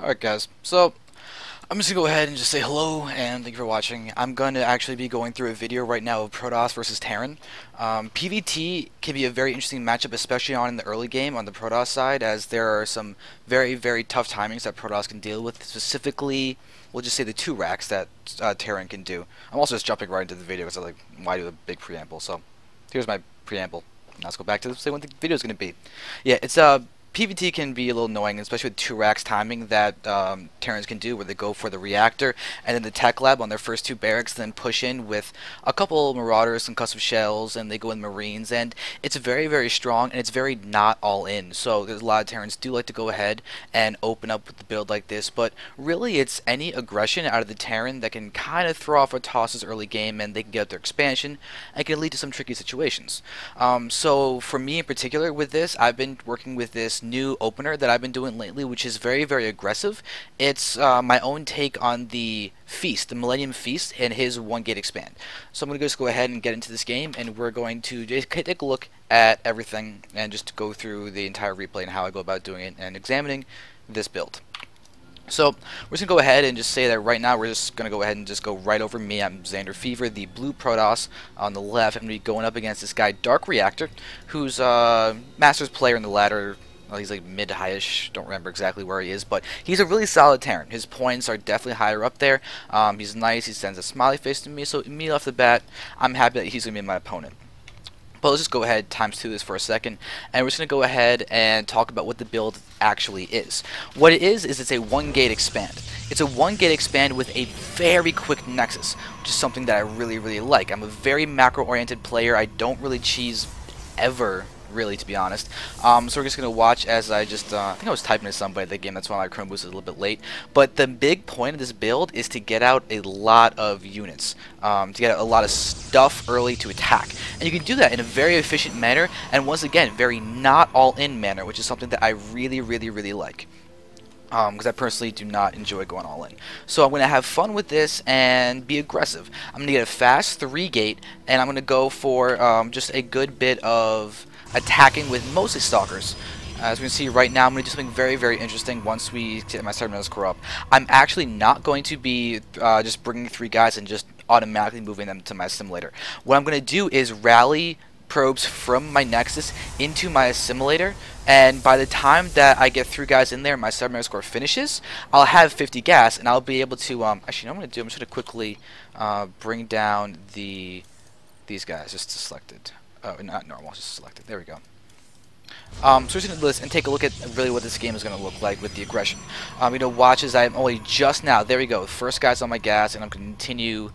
Alright guys, so I'm just going to go ahead and just say hello and thank you for watching. I'm going to actually be going through a video right now of Protoss versus Terran. PvT can be a very interesting matchup, especially on in the early game on the Protoss side, as there are some very tough timings that Protoss can deal with, specifically, we'll just say the 2 racks that Terran can do. I'm also just jumping right into the video because I'm like, why do a big preamble? So here's my preamble. Now let's go back to say what the video is going to be. Yeah, it's PvT can be a little annoying, especially with 2 racks timing that Terrans can do, where they go for the reactor and then the tech lab on their first 2 barracks, then push in with a couple marauders and custom shells, and they go in marines, and it's very strong, and it's very not all in. So there's a lot of Terrans do like to go ahead and open up with the build like this, but really it's any aggression out of the Terran that can kind of throw off a toss's early game, and they can get up their expansion and can lead to some tricky situations. So for me in particular with this, I've been working with this new opener that I've been doing lately, which is very aggressive. It's my own take on the Feast, the Millennium Feast, and his 1 gate expand. So I'm going to just go ahead and get into this game, and we're going to just take a look at everything and just go through the entire replay and how I go about doing it and examining this build. So we're just going to go ahead and just say that right now we're just going to go ahead and just go right over me. I'm zanderfever, the blue Protoss on the left. I'm going to be going up against this guy DarkReactor, who's Masters player in the ladder. Well, he's like mid-highish, don't remember exactly where he is, but he's a really solid Terran. His points are definitely higher up there. He's nice, he sends a smiley face to me, so immediately off the bat, I'm happy that he's going to be my opponent. But let's just go ahead, times 2 this for a second, and we're just going to go ahead and talk about what the build actually is. What it is it's a 1 gate expand. It's a 1 gate expand with a very quick nexus, which is something that I really like. I'm a very macro-oriented player. I don't really cheese ever, really, to be honest. So we're just going to watch as I just, I think I was typing to somebody at the game, that's why my Chrome boost is a little bit late. But the big point of this build is to get out a lot of units, to get out a lot of stuff early to attack. And you can do that in a very efficient manner, and once again, very not all-in manner, which is something that I really like. Because I personally do not enjoy going all in. So I'm going to have fun with this and be aggressive. I'm going to get a fast 3 gate, and I'm going to go for just a good bit of attacking with mostly stalkers. As we can see right now, I'm going to do something very interesting once we get my Cybernetic core up. I'm actually not going to be just bringing 3 guys and just automatically moving them to my assimilator. What I'm going to do is rally probes from my Nexus into my assimilator, and by the time that I get 3 guys in there and my Cybernetic core finishes, I'll have 50 gas, and I'll be able to, actually, what I'm going to do, I'm just going to quickly bring down these guys, just selected. Oh, not normal, just selected. There we go. So we're just going to do this and take a look at really what this game is going to look like with the aggression. You know, watch as I'm only just now, there we go, first guy's on my gas, and I'm going to continue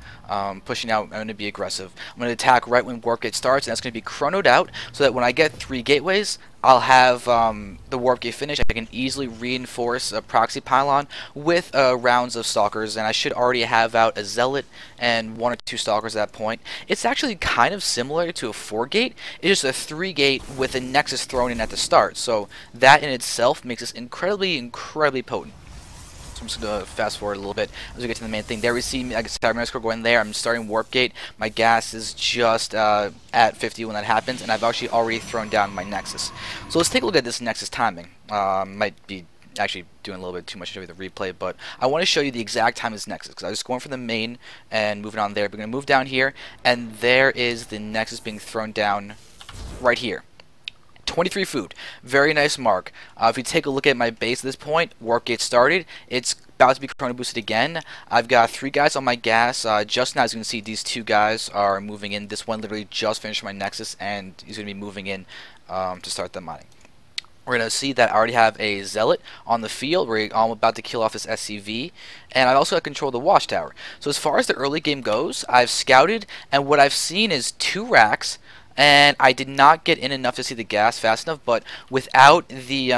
pushing out. I'm going to be aggressive. I'm going to attack right when warp gate starts, and that's going to be chronoed out, so that when I get 3 gateways, I'll have the warp gate finish. I can easily reinforce a proxy pylon with rounds of stalkers, and I should already have out a zealot and 1 or 2 stalkers at that point. It's actually kind of similar to a 4 gate. It's just a 3 gate with a nexus thrown in at the start, so that in itself makes this incredibly potent. So I'm just going to fast forward a little bit as we get to the main thing. There we see I get Cybernetic core going there. I'm starting warp gate. My gas is just at 50 when that happens, and I've actually already thrown down my nexus. So let's take a look at this nexus timing. Might be actually doing a little bit too much of the replay, but I want to show you the exact time of this nexus, because I was going for the main and moving on there. We're going to move down here, and there is the nexus being thrown down right here. 23 food, very nice mark. If you take a look at my base at this point, warp gate started, it's about to be chrono boosted again. I've got 3 guys on my gas. Just now, as you can see, these 2 guys are moving in. This one literally just finished my nexus, and he's going to be moving in to start the mining. We're going to see that I already have a zealot on the field. I'm about to kill off this SCV, and I also got control of the watchtower. So as far as the early game goes, I've scouted, and what I've seen is 2 racks, and I did not get in enough to see the gas fast enough, but without the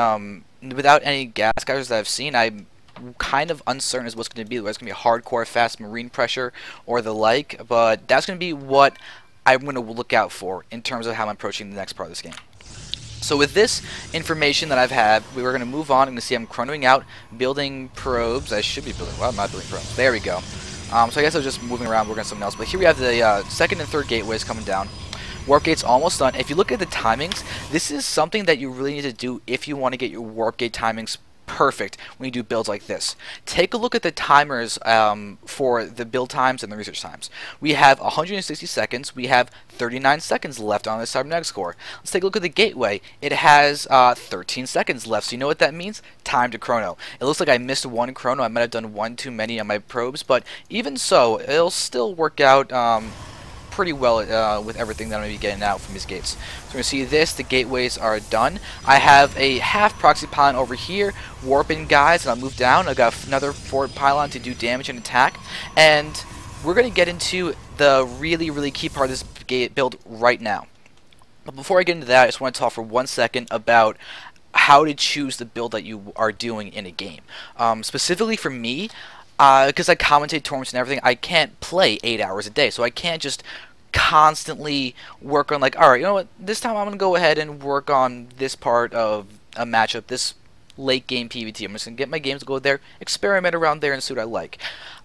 without any gas guys that I've seen, I'm kind of uncertain as what's going to be. Whether it's going to be hardcore fast marine pressure or the like, but that's going to be what I'm going to look out for in terms of how I'm approaching the next part of this game. So with this information that I've had, we were going to move on. I'm going to see I'm chronoing out, building probes. I should be building, well, I'm not building probes. There we go. So I guess I was just moving around working on something else. But here we have the 2nd and 3rd gateways coming down. Warp gate's almost done. If you look at the timings, this is something that you really need to do if you want to get your warp gate timings perfect when you do builds like this. Take a look at the timers for the build times and the research times. We have 160 seconds. We have 39 seconds left on the cybernetics core. Let's take a look at the gateway. It has 13 seconds left. So you know what that means? Time to chrono. It looks like I missed one chrono. I might have done one too many on my probes, but even so, it'll still work out pretty well with everything that I'm going to be getting out from these gates. So we're going to see this, the gateways are done. I have a half proxy pylon over here, warping guys, and I'll move down. I've got another forward pylon to do damage and attack, and we're going to get into the really key part of this gate build right now. But before I get into that, I just want to talk for 1 second about how to choose the build that you are doing in a game. Specifically for me, because I commentate tournaments and everything, I can't play 8 hours a day, so I can't just constantly work on, like, alright, you know what, this time I'm going to go ahead and work on this part of a matchup, this late game PvT. I'm just going to get my games to go there, experiment around there, and see what I like.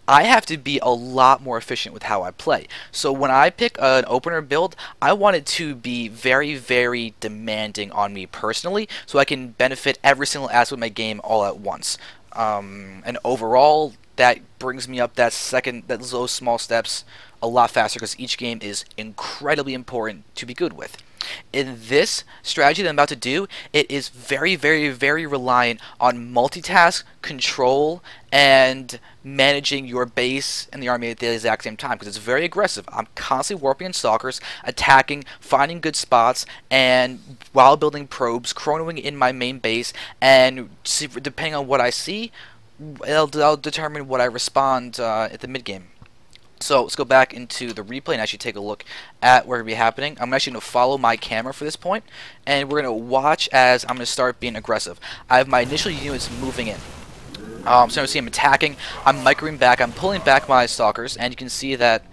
I have to be a lot more efficient with how I play. So when I pick an opener build, I want it to be very demanding on me personally, so I can benefit every single aspect of my game all at once. And overall, that brings me up those small steps a lot faster, because each game is incredibly important to be good with. In this strategy that I'm about to do, it is very reliant on multitask, control, and managing your base and the army at the exact same time, because it's very aggressive. I'm constantly warping in stalkers, attacking, finding good spots, and while building probes, chronoing in my main base, and depending on what I see, it'll determine what I respond at the mid game. So let's go back into the replay and actually take a look at where it'll be happening. I'm actually going to follow my camera for this point, and we're going to watch as I'm going to start being aggressive. I have my initial units moving in. So I'm going to see I'm attacking, I'm microing back, I'm pulling back my stalkers, and you can see that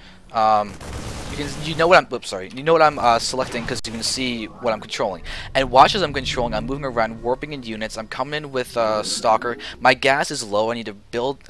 you know what I'm selecting, because you can see what I'm controlling. And watch as I'm controlling, I'm moving around, warping in units, I'm coming in with stalker. My gas is low, I need to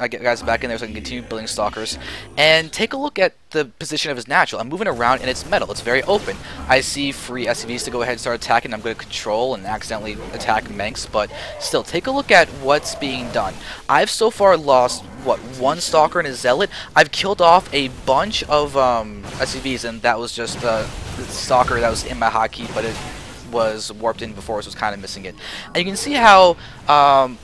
get guys back in there so I can continue building stalkers. And take a look at the position of his natural. I'm moving around and it's metal, it's very open. I see free SCVs to go ahead and start attacking. I'm going to control and accidentally attack Manx, but still, take a look at what's being done. I've so far lost, what, one stalker and a zealot. I've killed off a bunch of SCVs, and that was just the stalker that was in my hotkey, but it was warped in before, so was kind of missing it. And you can see how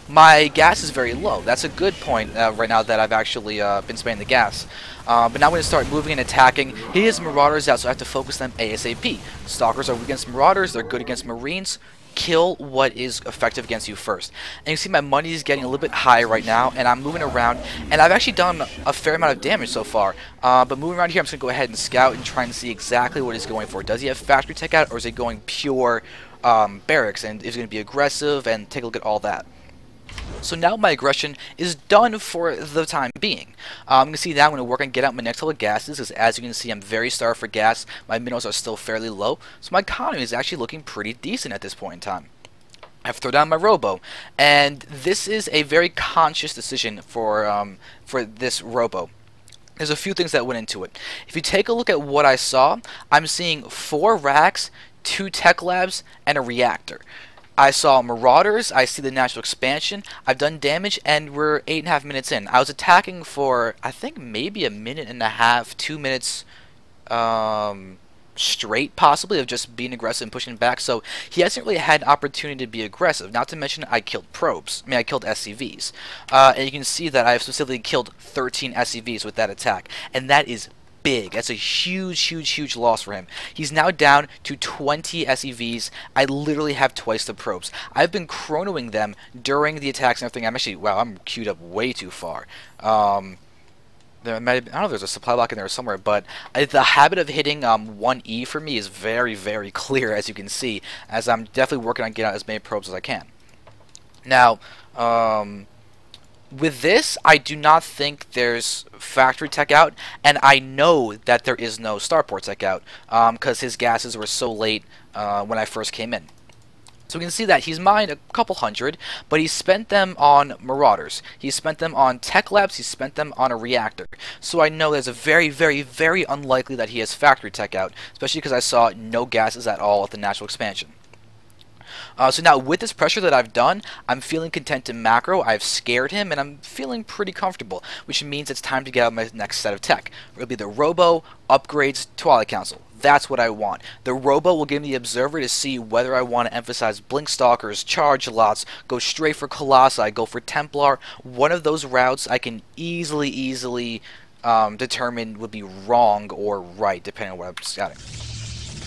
my gas is very low. That's a good point right now that I've actually been spamming the gas. But now I'm going to start moving and attacking. He has Marauders out, so I have to focus them ASAP. Stalkers are weak against Marauders, they're good against Marines. Kill what is effective against you first. And you see my money is getting a little bit high right now, and I'm moving around, and I've actually done a fair amount of damage so far. But moving around here, I'm just going to go ahead and scout and try and see exactly what he's going for. Does he have factory tech out, or is he going pure barracks, and is he going to be aggressive, and take a look at all that. So now my aggression is done for the time being. I'm going to see now I'm going to work on get out my next level of gases, because as you can see I'm very starved for gas. My minerals are still fairly low, so my economy is actually looking pretty decent at this point in time. I have to throw down my robo, and this is a very conscious decision for this robo. There's a few things that went into it. If you take a look at what I saw, I'm seeing 4 racks, 2 tech labs, and a reactor. I saw Marauders, I see the natural expansion, I've done damage, and we're 8.5 minutes in. I was attacking for, I think, maybe a minute and a half, 2 minutes straight, possibly, of just being aggressive and pushing back, so he hasn't really had an opportunity to be aggressive. Not to mention, I killed probes. I killed SCVs. And you can see that I have specifically killed 13 SCVs with that attack, and that is big. That's a huge loss for him. He's now down to 20 SCVs. I literally have twice the probes. I've been chronoing them during the attacks and everything. I'm actually, wow, I'm queued up way too far. There might have been, I don't know if there's a supply block in there somewhere, but the habit of hitting 1E for me is very clear, as you can see, as I'm definitely working on getting out as many probes as I can. Now, with this, I do not think there's factory tech out, and I know that there is no starport tech out, because his gases were so late when I first came in. So we can see that he's mined a couple hundred, but he spent them on Marauders. He spent them on tech labs, he spent them on a reactor. So I know there's a very unlikely that he has factory tech out, especially because I saw no gases at all at the natural expansion. So now with this pressure that I've done, I'm feeling content to macro. I've scared him, and I'm feeling pretty comfortable, which means it's time to get out my next set of tech. It'll be the Robo, upgrades, Twilight Council. That's what I want. The Robo will give me the Observer to see whether I want to emphasize Blink Stalkers, Charge Lots, go straight for Colossi, go for Templar. One of those routes I can easily determine would be wrong or right, depending on what I'm scouting.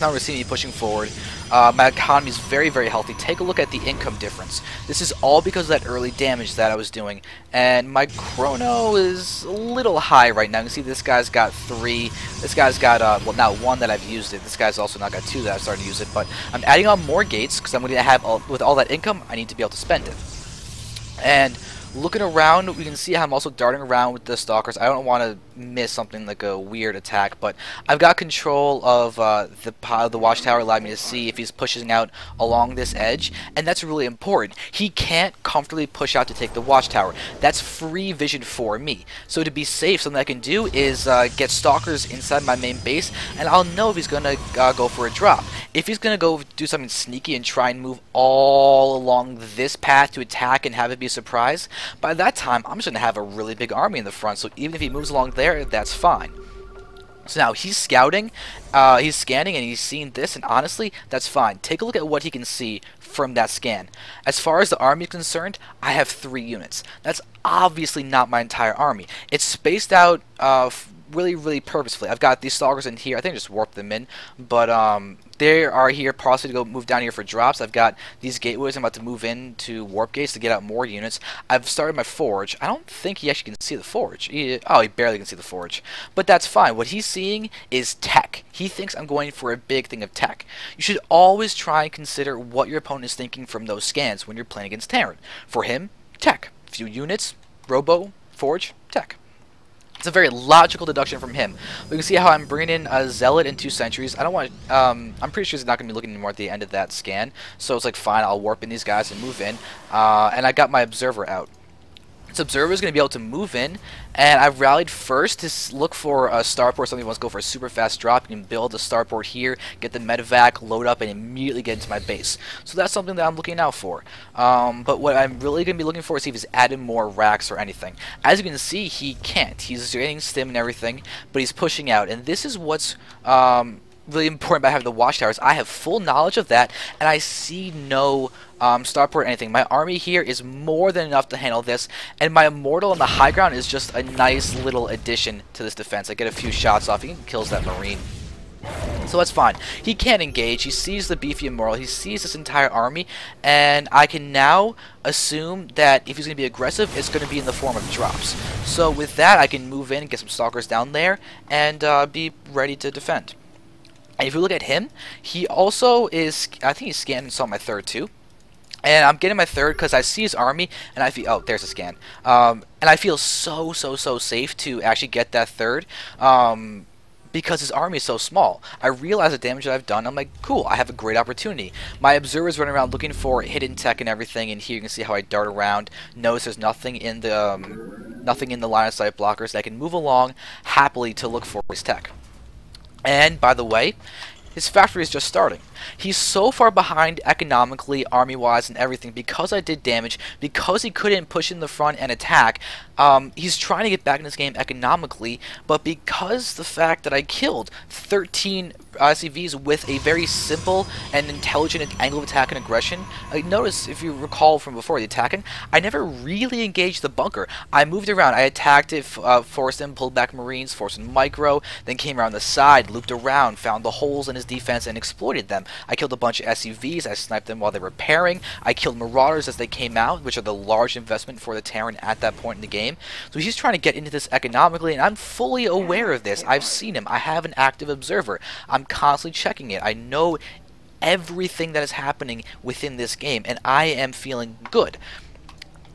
Now we're seeing me pushing forward. My economy is very healthy. Take a look at the income difference. This is all because of that early damage that I was doing. And my chrono is a little high right now. You can see this guy's got 3. This guy's got, well, not 1 that I've used it. This guy's also not got 2 that I've started to use it. But I'm adding on more gates because I'm going to have, with all that income, I need to be able to spend it. And looking around, we can see how I'm also darting around with the Stalkers. I don't want to miss something like a weird attack, but I've got control of the watchtower, allowing me to see if he's pushing out along this edge, and that's really important. He can't comfortably push out to take the watchtower. That's free vision for me. So to be safe, something I can do is get Stalkers inside my main base, and I'll know if he's going to go for a drop. If he's going to go do something sneaky and try and move all along this path to attack and have it be a surprise, by that time, I'm just going to have a really big army in the front, so even if he moves along there, that's fine. So now he's scouting, he's scanning, and he's seeing this, and honestly, that's fine. Take a look at what he can see from that scan. As far as the army is concerned, I have 3 units. That's obviously not my entire army. It's spaced out really purposefully. I've got these Stalkers in here. I think I just warped them in, but they are here possibly to go move down here for drops. I've got these gateways I'm about to move in to warp gates to get out more units. I've started my forge. I don't think he actually can see the forge. He barely can see the forge, but that's fine. What he's seeing is tech. He thinks I'm going for a big thing of tech. You should always try and consider what your opponent is thinking from those scans when you're playing against Terran. For him, tech. Few units, Robo, forge, tech. It's a very logical deduction from him. We can see how I'm bringing in a Zealot and 2 Sentries. I don't want. I'm pretty sure he's not going to be looking anymore at the end of that scan. So it's like fine. I'll warp in these guys and move in. And I got my Observer out. This Observer is going to be able to move in, and I've rallied first to look for a starport. Somebody wants to go for a super fast drop. You can build a starport here, get the medevac, load up, and immediately get into my base. So that's something that I'm looking out for. But what I'm really going to be looking for is see if he's added more racks or anything. As you can see, he can't. He's getting stim and everything, but he's pushing out, and this is what's really important about having the watchtowers. I have full knowledge of that, and I see no starport or anything. My army here is more than enough to handle this, and my Immortal on the high ground is just a nice little addition to this defense. I get a few shots off. He kills that Marine. So that's fine. He can't engage. He sees the beefy Immortal. He sees this entire army, and I can now assume that if he's going to be aggressive, it's going to be in the form of drops. So with that, I can move in, get some Stalkers down there, and be ready to defend. And if you look at him, he also is, I think he's scanned and saw my 3rd too. And I'm getting my 3rd because I see his army, and I feel, oh, there's a scan. And I feel so safe to actually get that 3rd. Because his army is so small. I realize the damage that I've done. I'm like, cool, I have a great opportunity. My Observer is running around looking for hidden tech and everything, and here you can see how I dart around. Notice there's nothing in the line of sight blockers. I can move along happily to look for his tech. And by the way, his factory is just starting. He's so far behind economically, army-wise, and everything because I did damage, because he couldn't push in the front and attack. He's trying to get back in this game economically, but because the fact that I killed 13 ICVs with a very simple and intelligent angle of attack and aggression, notice if you recall from before the attacking, I never really engaged the bunker. I moved around. I attacked it, forced him, pulled back Marines, forced him micro, then came around the side, looped around, found the holes in his defense, and exploited them. I killed a bunch of SUVs. I sniped them while they were repairing. I killed Marauders as they came out, which are the large investment for the Terran at that point in the game. So he's trying to get into this economically, and I'm fully aware of this. I've seen him. I have an active observer. I'm constantly checking it. I know everything that is happening within this game, and I am feeling good.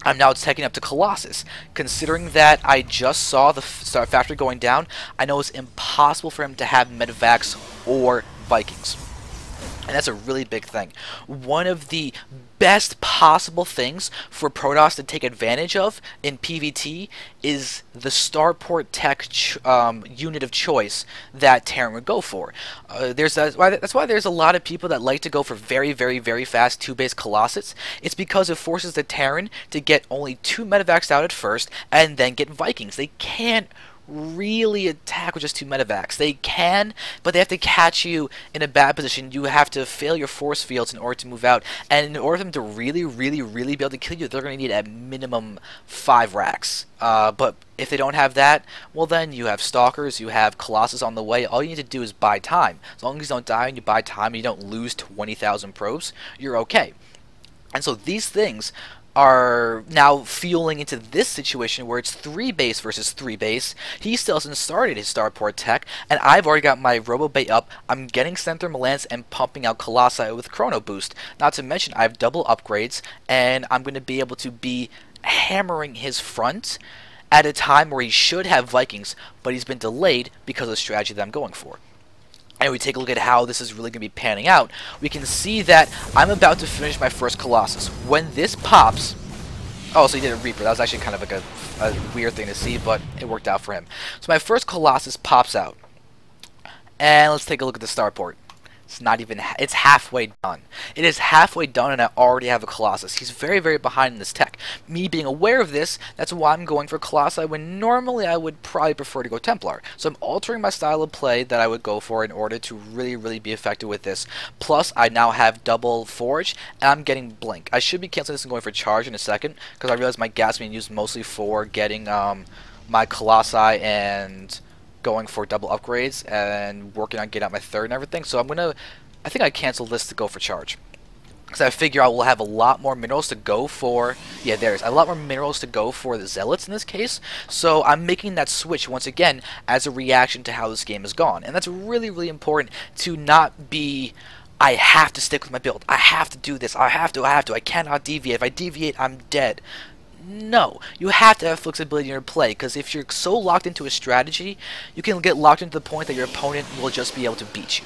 I'm now taking up to Colossus. Considering that I just saw the factory going down, I know it's impossible for him to have medevacs or Vikings. And that's a really big thing. One of the best possible things for Protoss to take advantage of in PvT is the starport tech unit of choice that Terran would go for. That's why there's a lot of people that like to go for very, very, very fast 2-base Colossus. It's because it forces the Terran to get only 2 medevacs out at first and then get Vikings. They can't really attack with just 2 medevacs. They can, but they have to catch you in a bad position. You have to fail your force fields in order to move out, and in order for them to really, really, really be able to kill you, they're going to need at minimum 5 racks. But if they don't have that, well then you have Stalkers, you have Colossus on the way. All you need to do is buy time. As long as you don't die and you buy time and you don't lose 20,000 probes, you're okay. And so these things are now fueling into this situation where it's 3-base versus 3-base. He still hasn't started his starport tech, and I've already got my Robo-Bait up. I'm getting Thermal Lance and pumping out Colossi with Chrono Boost. Not to mention, I have double upgrades, and I'm going to be able to be hammering his front at a time where he should have Vikings, but he's been delayed because of the strategy that I'm going for. And we take a look at how this is really going to be panning out, we can see that I'm about to finish my first Colossus. When this pops... Oh, so he did a Reaper. That was actually kind of like a weird thing to see, but it worked out for him. So my first Colossus pops out. And let's take a look at the starport. It's not even... It's halfway done. It is halfway done, and I already have a Colossus. He's very, very behind in this tech. Me being aware of this, that's why I'm going for Colossi, when normally I would probably prefer to go Templar. So I'm altering my style of play that I would go for in order to really, really be effective with this. Plus, I now have double Forge, and I'm getting Blink. I should be canceling this and going for Charge in a second, because I realize my gas is being used mostly for getting my Colossi and going for double upgrades and working on getting out my third and everything. So I think I canceled this to go for Charge, because I figure I will have a lot more minerals to go for. Yeah, there's a lot more minerals to go for the Zealots in this case. So I'm making that switch once again as a reaction to how this game has gone, and that's really, really important to not be... I have to stick with my build. I have to do this. I have to. I cannot deviate. If I deviate, I'm dead. No, you have to have flexibility in your play, because if you're so locked into a strategy, you can get locked into the point that your opponent will just be able to beat you.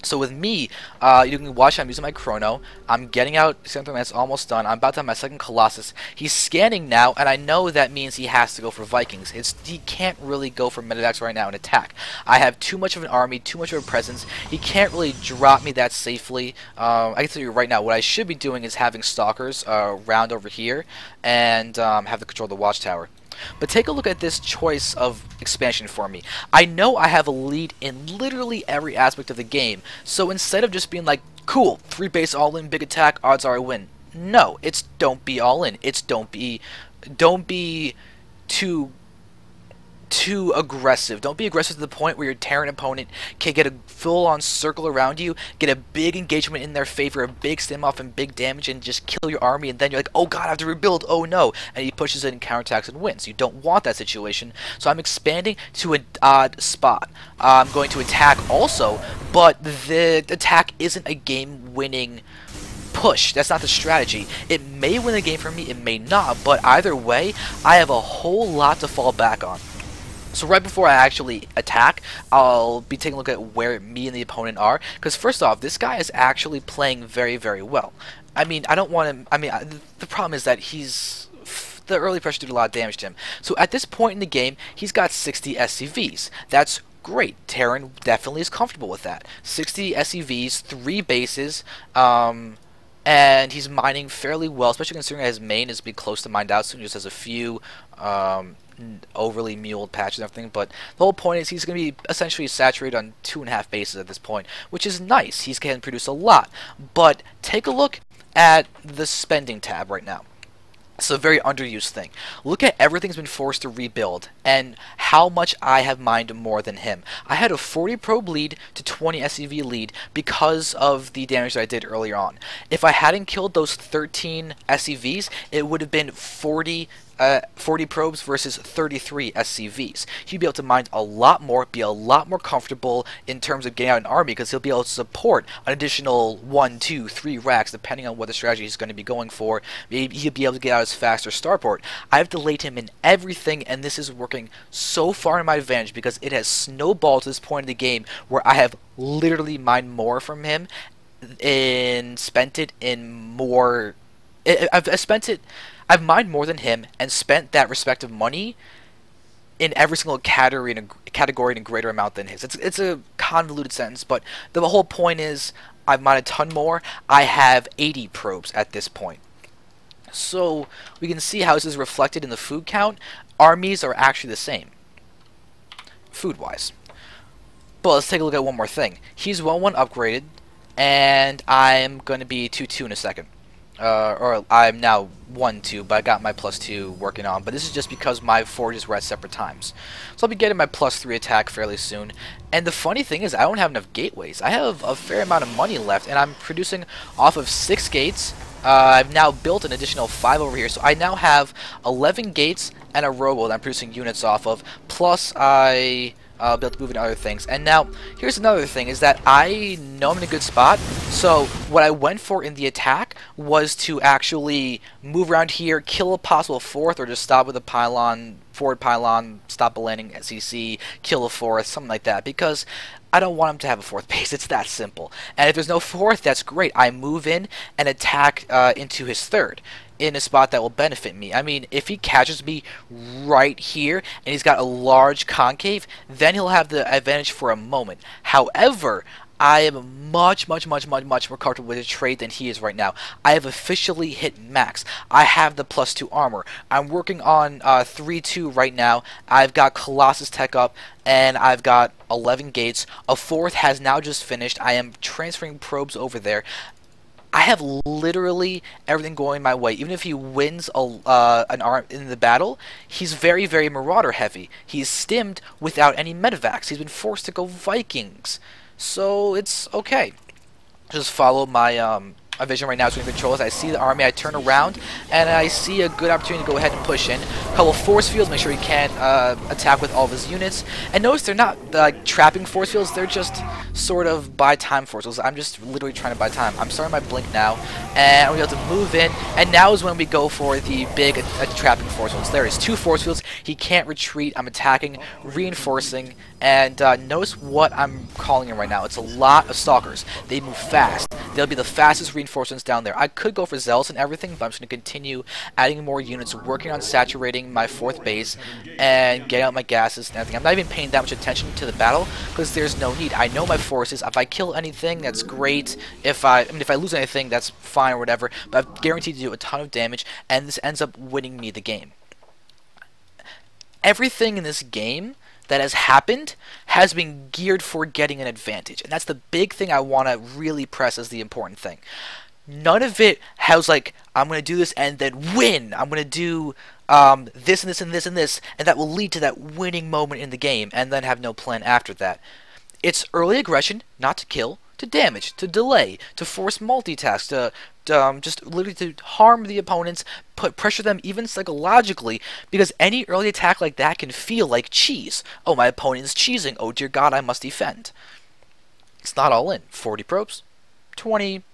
So with me, you can watch I'm using my Chrono. I'm getting out something that's almost done. I'm about to have my second Colossus. He's scanning now, and I know that means he has to go for Vikings. He can't really go for medevacs right now and attack. I have too much of an army, too much of a presence. He can't really drop me that safely. I can tell you right now, what I should be doing is having Stalkers round over here and have the control of the Watchtower. But take a look at this choice of expansion for me. I know I have a lead in literally every aspect of the game, so instead of just being like, cool, 3-base all-in, big attack, odds are I win. No, it's don't be all-in. It's don't be too aggressive. Don't be aggressive to the point where your Terran opponent can get a full-on circle around you, get a big engagement in their favor, a big standoff and big damage, and just kill your army, and then you're like, oh god, I have to rebuild, oh no, and he pushes it and counterattacks and wins. You don't want that situation, so I'm expanding to an odd spot. I'm going to attack also, but the attack isn't a game-winning push. That's not the strategy. It may win the game for me, it may not, but either way, I have a whole lot to fall back on. So right before I actually attack, I'll be taking a look at where me and the opponent are. Because first off, this guy is actually playing very, very well. I mean, I don't want him... I mean, the problem is that the early pressure did a lot of damage to him. So at this point in the game, he's got 60 SCVs. That's great. Terran definitely is comfortable with that. 60 SCVs, 3 bases, and he's mining fairly well, especially considering that his main is be close to mined out soon. He just has a few overly muled patches and everything, but the whole point is he's going to be essentially saturated on 2.5 bases at this point, which is nice. He can produce a lot, but take a look at the spending tab right now. It's a very underused thing. Look at everything's been forced to rebuild and how much I have mined more than him. I had a 40 probe lead to 20 SCV lead because of the damage that I did earlier on. If I hadn't killed those 13 SCVs, it would have been 40 probes versus 33 SCVs. He'd be able to mine a lot more, be a lot more comfortable in terms of getting out an army, because he'll be able to support an additional 1, 2, 3 racks depending on what the strategy he's going to be going for. Maybe he'll be able to get out his faster starport. I've delayed him in everything, and this is working so far in my advantage because it has snowballed to this point in the game where I have literally mined more from him spent it in more. I've spent it. I've mined more than him and spent that respective money in every single category in a greater amount than his. It's a convoluted sentence, but the whole point is I've mined a ton more. I have 80 probes at this point. So we can see how this is reflected in the food count. Armies are actually the same, food-wise. But let's take a look at one more thing. He's 1-1 upgraded, and I'm going to be 2-2 in a second. Or I'm now 1-2, but I got my +2 working on. But this is just because my forges were at separate times. So I'll be getting my +3 attack fairly soon. And the funny thing is, I don't have enough gateways. I have a fair amount of money left, and I'm producing off of 6 gates. I've now built an additional 5 over here, so I now have 11 gates and a robo that I'm producing units off of. Plus, I be able to move into other things. And now, here's another thing, is that I know I'm in a good spot, so what I went for in the attack was to actually move around here, kill a possible fourth, or just stop with a pylon, forward pylon, stop a landing SEC, kill a fourth, something like that, because I don't want him to have a fourth base. It's that simple. And if there's no fourth, that's great. I move in and attack into his third in a spot that will benefit me. I mean, if he catches me right here and he's got a large concave, then he'll have the advantage for a moment. However, I am much more comfortable with a trade than he is right now. I have officially hit max. I have the +2 armor. I'm working on 3-2 right now. I've got Colossus tech up, and I've got 11 gates. A fourth has now just finished. I am transferring probes over there. I have literally everything going my way. Even if he wins an arm in the battle, he's very Marauder heavy. He's stimmed without any medevacs. He's been forced to go Vikings. So it's okay. Just follow my vision right now. It's controls. I see the army. I turn around and I see a good opportunity to go ahead and push in. A couple force fields. Make sure he can't attack with all of his units. And notice they're not trapping force fields. They're just sort of buy time force fields. I'm just literally trying to buy time. I'm starting my blink now, and I'm able to move in. And now is when we go for the big trapping force fields. There is 2 force fields. He can't retreat. I'm attacking, reinforcing, and notice what I'm calling in right now. It's a lot of stalkers. They move fast. They'll be the fastest reinforcements down there. I could go for zealots and everything, but I'm just going to continue adding more units, working on saturating my 4th base, and getting out my gases and everything. I'm not even paying that much attention to the battle, because there's no need. I know my forces. If I kill anything, that's great. If I lose anything, that's fine or whatever, but I'm guaranteed to do a ton of damage, and this ends up winning me the game. Everything in this game that has happened has been geared for getting an advantage, and that's the big thing I want to really press as the important thing. None of it has like, I'm going to do this and then win. I'm going to do this and this and this and this, and that will lead to that winning moment in the game, and then have no plan after that. It's early aggression, not to kill, to damage, to delay, to force multitask, to just literally to harm the opponents, pressure them even psychologically, because any early attack like that can feel like cheese. Oh, my opponent is cheesing. Oh dear God, I must defend. It's not all in. 40 probes, 20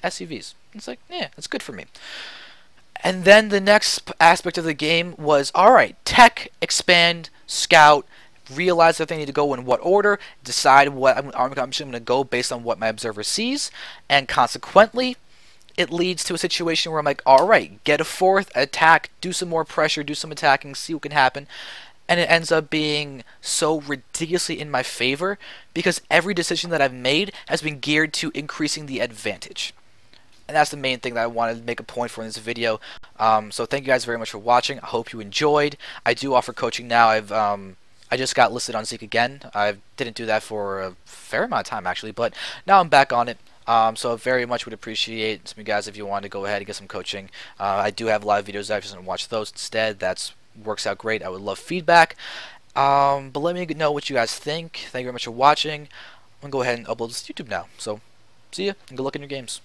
SCVs. It's like, yeah, that's good for me. And then the next aspect of the game was, alright, tech, expand, scout, realize if they need to go in what order, decide what army composition I'm going to go based on what my observer sees, and consequently, it leads to a situation where I'm like, alright, get a 4th, attack, do some more pressure, do some attacking, see what can happen, and it ends up being so ridiculously in my favor, because every decision that I've made has been geared to increasing the advantage. And that's the main thing that I wanted to make a point for in this video. So thank you guys very much for watching. I hope you enjoyed. I do offer coaching now. I just got listed on Zeek again. I didn't do that for a fair amount of time actually, but now I'm back on it. So very much would appreciate some of you guys if you want to go ahead and get some coaching. I do have live videos. I just want to watch those instead. That works out great. I would love feedback. But let me know what you guys think. Thank you very much for watching. I'm going to go ahead and upload this to YouTube now. So see ya and good luck in your games.